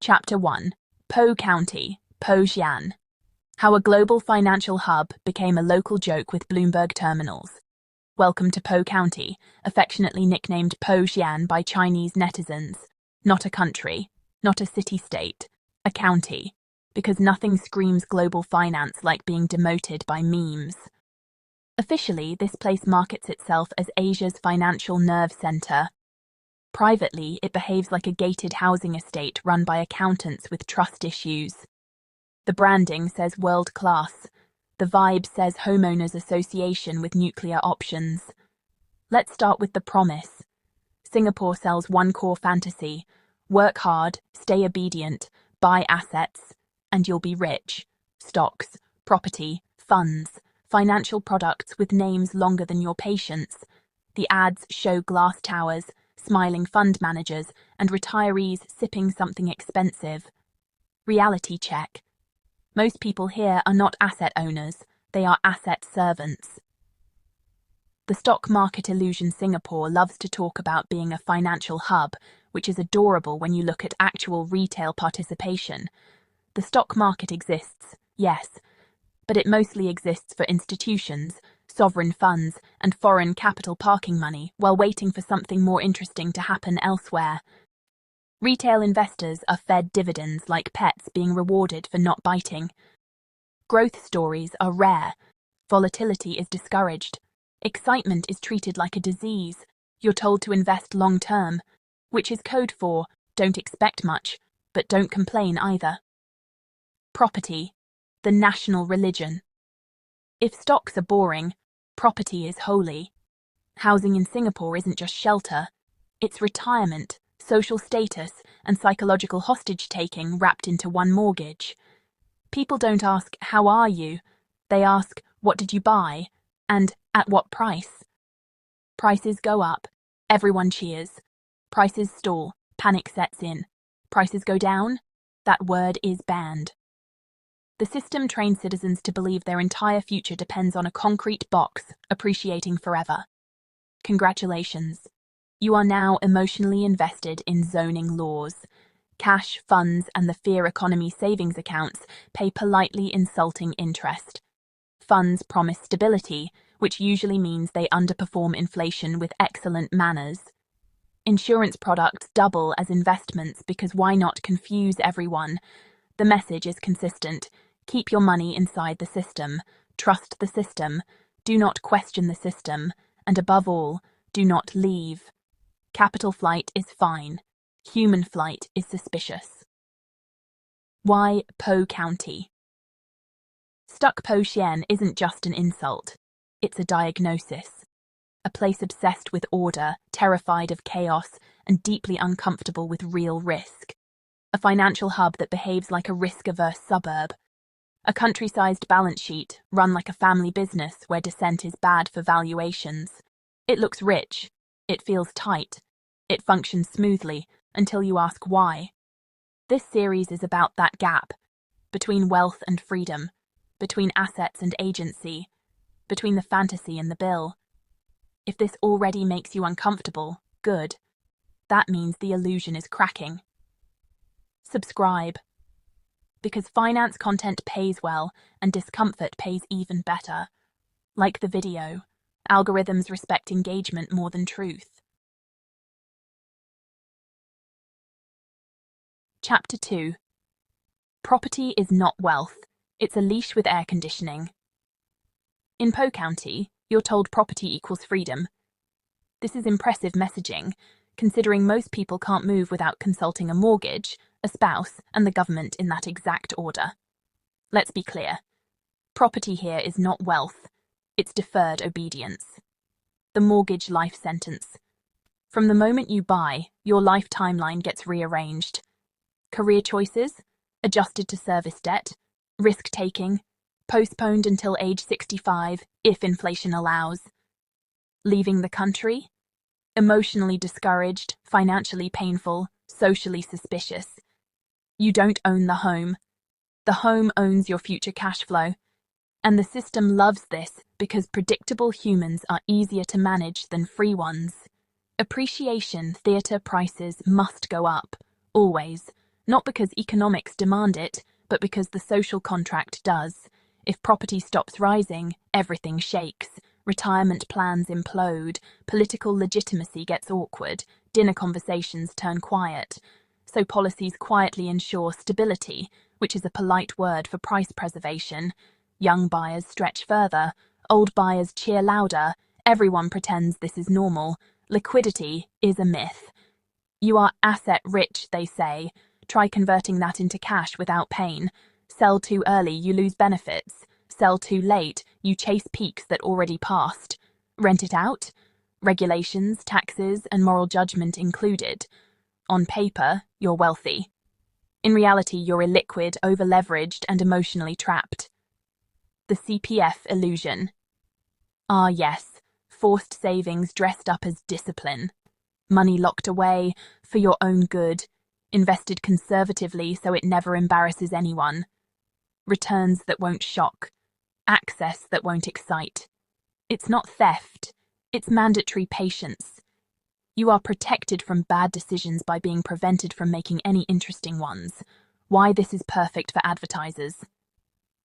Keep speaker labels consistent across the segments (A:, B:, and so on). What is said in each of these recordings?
A: Chapter 1. Po County, Po Xi'an. How a global financial hub became a local joke with Bloomberg terminals. Welcome to Po County, affectionately nicknamed Po Xi'an by Chinese netizens. Not a country, not a city-state, a county, because nothing screams global finance like being demoted by memes. Officially, this place markets itself as Asia's financial nerve center. Privately, it behaves like a gated housing estate run by accountants with trust issues. The branding says world class. The vibe says homeowners association with nuclear options. Let's start with the promise. Singapore sells one core fantasy: work hard, stay obedient, buy assets, and you'll be rich. Stocks, property, funds, financial products with names longer than your patience. The ads show glass towers, smiling fund managers, and retirees sipping something expensive. Reality check. Most people here are not asset owners, they are asset servants. The stock market illusion Singapore loves to talk about being a financial hub, which is adorable when you look at actual retail participation. The stock market exists, yes, but it mostly exists for institutions, sovereign funds, and foreign capital parking money while waiting for something more interesting to happen elsewhere. Retail investors are fed dividends like pets being rewarded for not biting. Growth stories are rare. Volatility is discouraged. Excitement is treated like a disease. You're told to invest long-term, which is code for don't expect much, but don't complain either. Property, the national religion. If stocks are boring, property is holy. Housing in Singapore isn't just shelter, it's retirement, social status, and psychological hostage-taking wrapped into one mortgage. People don't ask, "How are you?" They ask, "What did you buy?" and "At what price?" Prices go up. Everyone cheers. Prices stall. Panic sets in. Prices go down. That word is banned. The system trains citizens to believe their entire future depends on a concrete box, appreciating forever. Congratulations. You are now emotionally invested in zoning laws. Cash, funds, and the fear economy savings accounts pay politely insulting interest. Funds promise stability, which usually means they underperform inflation with excellent manners. Insurance products double as investments because why not confuse everyone? The message is consistent. Keep your money inside the system. Trust the system. Do not question the system. And above all, do not leave. Capital flight is fine. Human flight is suspicious. Why Po County? Stuck Po Xi'an isn't just an insult. It's a diagnosis. A place obsessed with order, terrified of chaos, and deeply uncomfortable with real risk. A financial hub that behaves like a risk-averse suburb. A country-sized balance sheet, run like a family business where dissent is bad for valuations. It looks rich. It feels tight. It functions smoothly, until you ask why. This series is about that gap, between wealth and freedom, between assets and agency, between the fantasy and the bill. If this already makes you uncomfortable, good. That means the illusion is cracking. Subscribe. Because finance content pays well, and discomfort pays even better. Like the video, algorithms respect engagement more than truth. Chapter 2. Property is not wealth, it's a leash with air conditioning. In Po County, you're told property equals freedom. This is impressive messaging, considering most people can't move without consulting a mortgage, a spouse, and the government in that exact order. Let's be clear. Property here is not wealth, it's deferred obedience. The mortgage life sentence. From the moment you buy, your life timeline gets rearranged. Career choices, adjusted to service debt, risk-taking, postponed until age 65, if inflation allows. Leaving the country? Emotionally discouraged, financially painful, socially suspicious. You don't own the home. The home owns your future cash flow. And the system loves this because predictable humans are easier to manage than free ones. Appreciation theatre prices must go up, always, Not because economics demand it, but because the social contract does. If property stops rising, everything shakes. Retirement plans implode, political legitimacy gets awkward, dinner conversations turn quiet. So policies quietly ensure stability, which is a polite word for price preservation. Young buyers stretch further, old buyers cheer louder, everyone pretends this is normal. Liquidity is a myth. You are asset rich, they say. Try converting that into cash without pain. Sell too early, you lose benefits. Sell too late, you chase peaks that already passed. Rent it out? Regulations, taxes, and moral judgment included. On paper, you're wealthy. In reality, you're illiquid, over-leveraged, and emotionally trapped. The CPF illusion. Ah, yes, forced savings dressed up as discipline. Money locked away for your own good, invested conservatively so it never embarrasses anyone. Returns that won't shock, access that won't excite. It's not theft, it's mandatory patience. You are protected from bad decisions by being prevented from making any interesting ones. Why this is perfect for advertisers.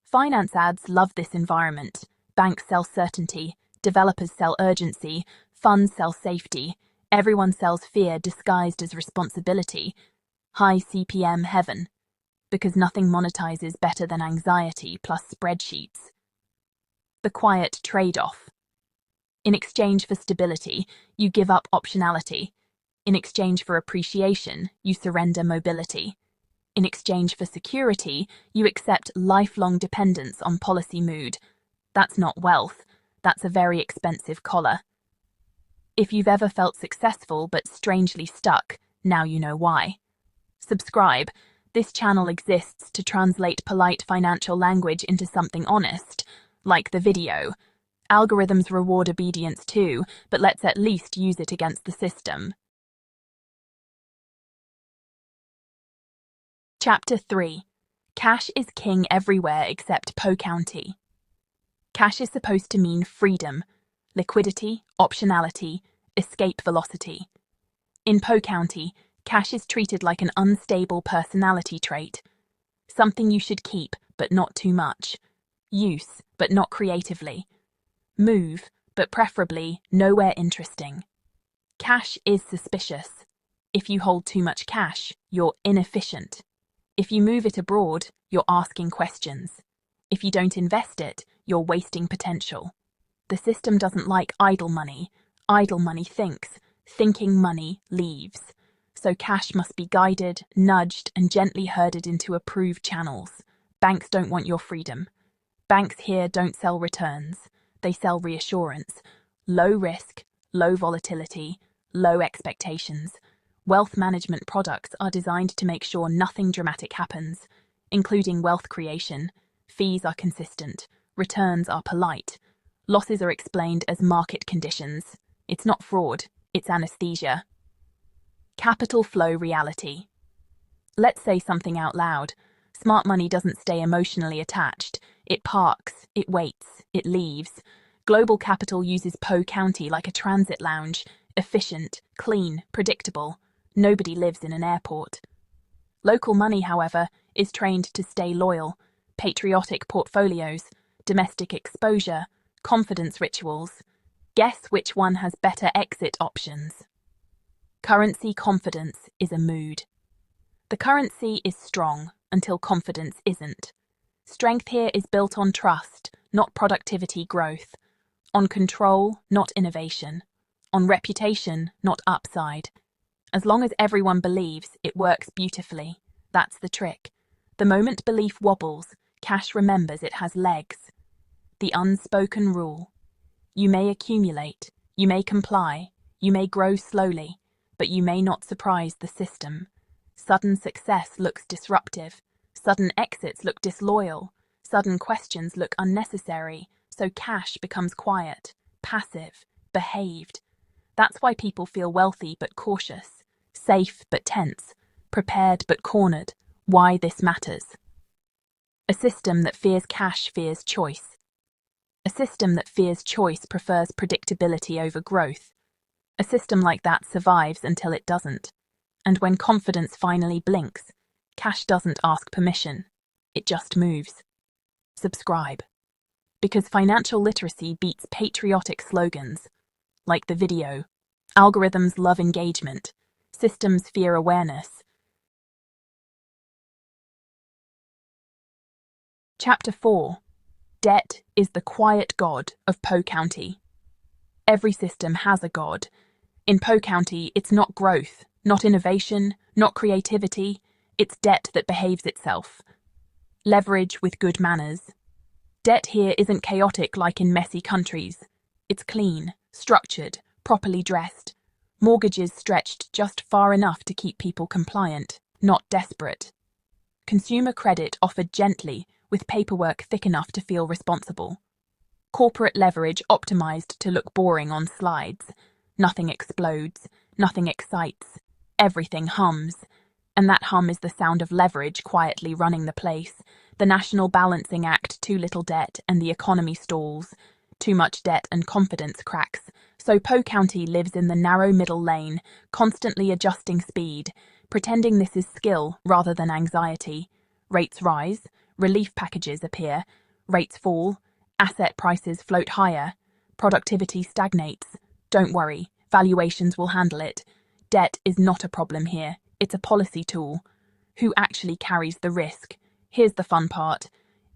A: Finance ads love this environment. Banks sell certainty, developers sell urgency, funds sell safety, everyone sells fear disguised as responsibility. High CPM heaven. Because nothing monetizes better than anxiety plus spreadsheets. The quiet trade-off. In exchange for stability, you give up optionality. In exchange for appreciation, you surrender mobility. In exchange for security, you accept lifelong dependence on policy mood. That's not wealth, that's a very expensive collar. If you've ever felt successful but strangely stuck, now you know why. Subscribe. This channel exists to translate polite financial language into something honest. Like the video. Algorithms reward obedience too, but let's at least use it against the system. Chapter 3. Cash is king everywhere except Po County. Cash is supposed to mean freedom, liquidity, optionality, escape velocity. In Po County, cash is treated like an unstable personality trait. Something you should keep, but not too much. Use, but not creatively. Move, but preferably nowhere interesting. Cash is suspicious. If you hold too much cash, you're inefficient. If you move it abroad, you're asking questions. If you don't invest it, you're wasting potential. The system doesn't like idle money. Idle money thinks. Thinking money leaves. So cash must be guided, nudged, and gently herded into approved channels. Banks don't want your freedom. Banks here don't sell returns. They sell reassurance. Low risk, low volatility, low expectations. Wealth management products are designed to make sure nothing dramatic happens, including wealth creation. Fees are consistent. Returns are polite. Losses are explained as market conditions. It's not fraud, it's anesthesia. Capital flow reality. Let's say something out loud. Smart money doesn't stay emotionally attached. It parks, it waits, it leaves. Global capital uses Po County like a transit lounge. Efficient, clean, predictable. Nobody lives in an airport. Local money, however, is trained to stay loyal. Patriotic portfolios, domestic exposure, confidence rituals. Guess which one has better exit options? Currency confidence is a mood. The currency is strong until confidence isn't. Strength here is built on trust, not productivity growth. On control, not innovation. On reputation, not upside. As long as everyone believes, it works beautifully. That's the trick. The moment belief wobbles, cash remembers it has legs. The unspoken rule. You may accumulate, you may comply, you may grow slowly, but you may not surprise the system. Sudden success looks disruptive. Sudden exits look disloyal. Sudden questions look unnecessary, so cash becomes quiet, passive, behaved. That's why people feel wealthy but cautious, safe but tense, prepared but cornered. Why this matters. A system that fears cash fears choice. A system that fears choice prefers predictability over growth. A system like that survives until it doesn't. And when confidence finally blinks, Cash doesn't ask permission. It just moves. Subscribe. Because financial literacy beats patriotic slogans, like the video. Algorithms love engagement. Systems fear awareness. Chapter 4. Debt is the quiet god of Po County. Every system has a god. In Po County, it's not growth, not innovation, not creativity. It's debt that behaves itself. Leverage with good manners. Debt here isn't chaotic like in messy countries. It's clean, structured, properly dressed. Mortgages stretched just far enough to keep people compliant, not desperate. Consumer credit offered gently, with paperwork thick enough to feel responsible. Corporate leverage optimized to look boring on slides. Nothing explodes, nothing excites, everything hums. And that hum is the sound of leverage quietly running the place. The national balancing act, too little debt, and the economy stalls. Too much debt and confidence cracks. So Po County lives in the narrow middle lane, constantly adjusting speed, pretending this is skill rather than anxiety. Rates rise, relief packages appear, rates fall, asset prices float higher, productivity stagnates. Don't worry, valuations will handle it. Debt is not a problem here, it's a policy tool. Who actually carries the risk? Here's the fun part.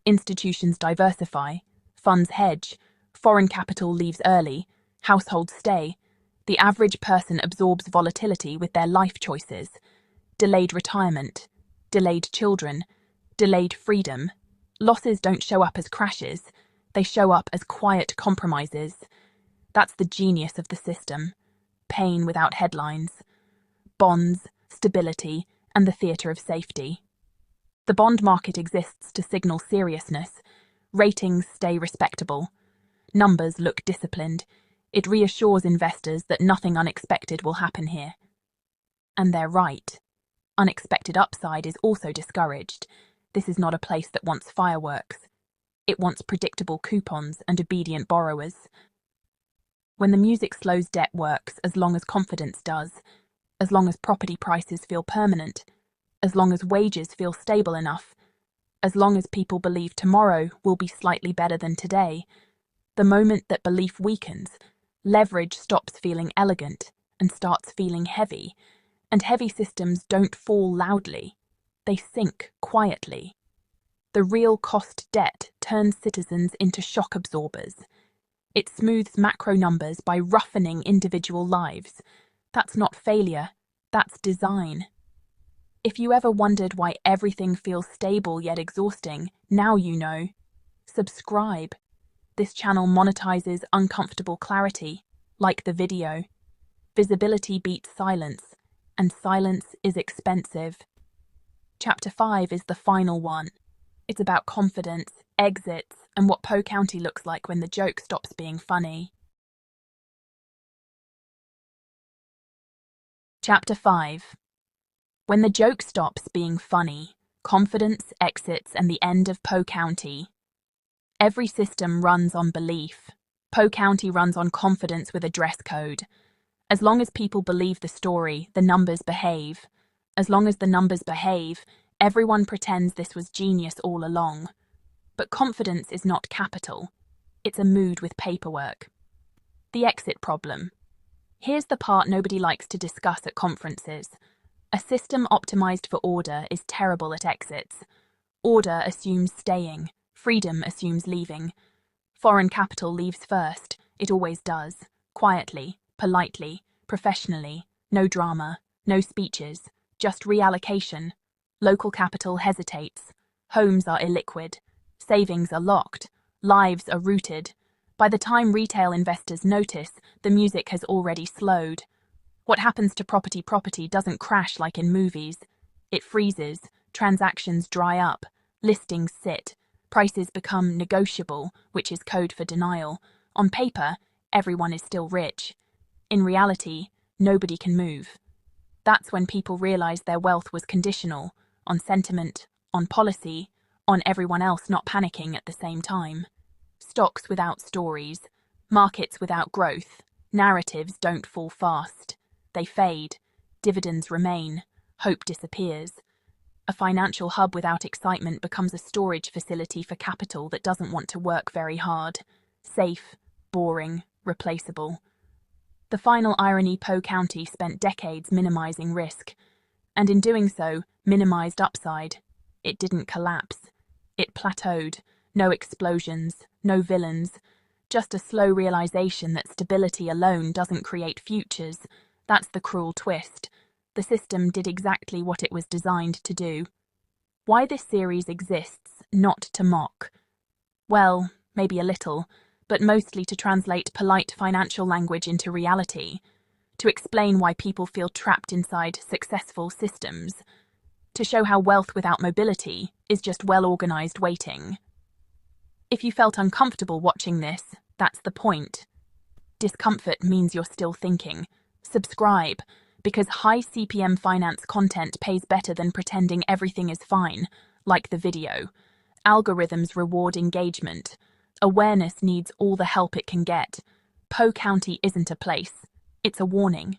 A: Institutions diversify, funds hedge, foreign capital leaves early, households stay. The average person absorbs volatility with their life choices. Delayed retirement, delayed children, delayed freedom. Losses don't show up as crashes, they show up as quiet compromises. That's the genius of the system. Pain without headlines. Bonds, stability, and the theatre of safety. The bond market exists to signal seriousness. Ratings stay respectable. Numbers look disciplined. It reassures investors that nothing unexpected will happen here. And they're right. Unexpected upside is also discouraged. This is not a place that wants fireworks. It wants predictable coupons and obedient borrowers. When the music slows, debt works as long as confidence does, as long as property prices feel permanent, as long as wages feel stable enough, as long as people believe tomorrow will be slightly better than today. The moment that belief weakens, leverage stops feeling elegant and starts feeling heavy, and heavy systems don't fall loudly, they sink quietly. The real cost debt turns citizens into shock absorbers. It smooths macro numbers by roughening individual lives. That's not failure, that's design. If you ever wondered why everything feels stable yet exhausting, now you know. Subscribe. This channel monetizes uncomfortable clarity, like the video. Visibility beats silence, and silence is expensive. Chapter 5 is the final one. It's about confidence, exits, and what Po County looks like when the joke stops being funny. Chapter 5. When the joke stops being funny, confidence exits and the end of Po County. Every system runs on belief. Po County runs on confidence with a dress code. As long as people believe the story, the numbers behave. As long as the numbers behave, everyone pretends this was genius all along. But confidence is not capital. It's a mood with paperwork. The exit problem. Here's the part nobody likes to discuss at conferences. A system optimized for order is terrible at exits. Order assumes staying. Freedom assumes leaving. Foreign capital leaves first. It always does. Quietly, politely, professionally. No drama, no speeches, just reallocation. Local capital hesitates. Homes are illiquid. Savings are locked. Lives are rooted. By the time retail investors notice, the music has already slowed. What happens to property? Property doesn't crash like in movies. It freezes, transactions dry up, listings sit, prices become negotiable, which is code for denial. On paper, everyone is still rich. In reality, nobody can move. That's when people realize their wealth was conditional, on sentiment, on policy, on everyone else not panicking at the same time. Stocks without stories, markets without growth, narratives don't fall fast. They fade, dividends remain, hope disappears. A financial hub without excitement becomes a storage facility for capital that doesn't want to work very hard. Safe, boring, replaceable. The final irony: Po County spent decades minimizing risk, and in doing so, minimized upside. It didn't collapse. It plateaued. No explosions, no villains, just a slow realization that stability alone doesn't create futures. That's the cruel twist. The system did exactly what it was designed to do. Why this series exists, not to mock. Well, maybe a little, but mostly to translate polite financial language into reality, to explain why people feel trapped inside successful systems, to show how wealth without mobility is just well-organized waiting. If you felt uncomfortable watching this, that's the point. Discomfort means you're still thinking. Subscribe, because high CPM finance content pays better than pretending everything is fine. Like the video. Algorithms reward engagement. Awareness needs all the help it can get. Po County isn't a place. It's a warning.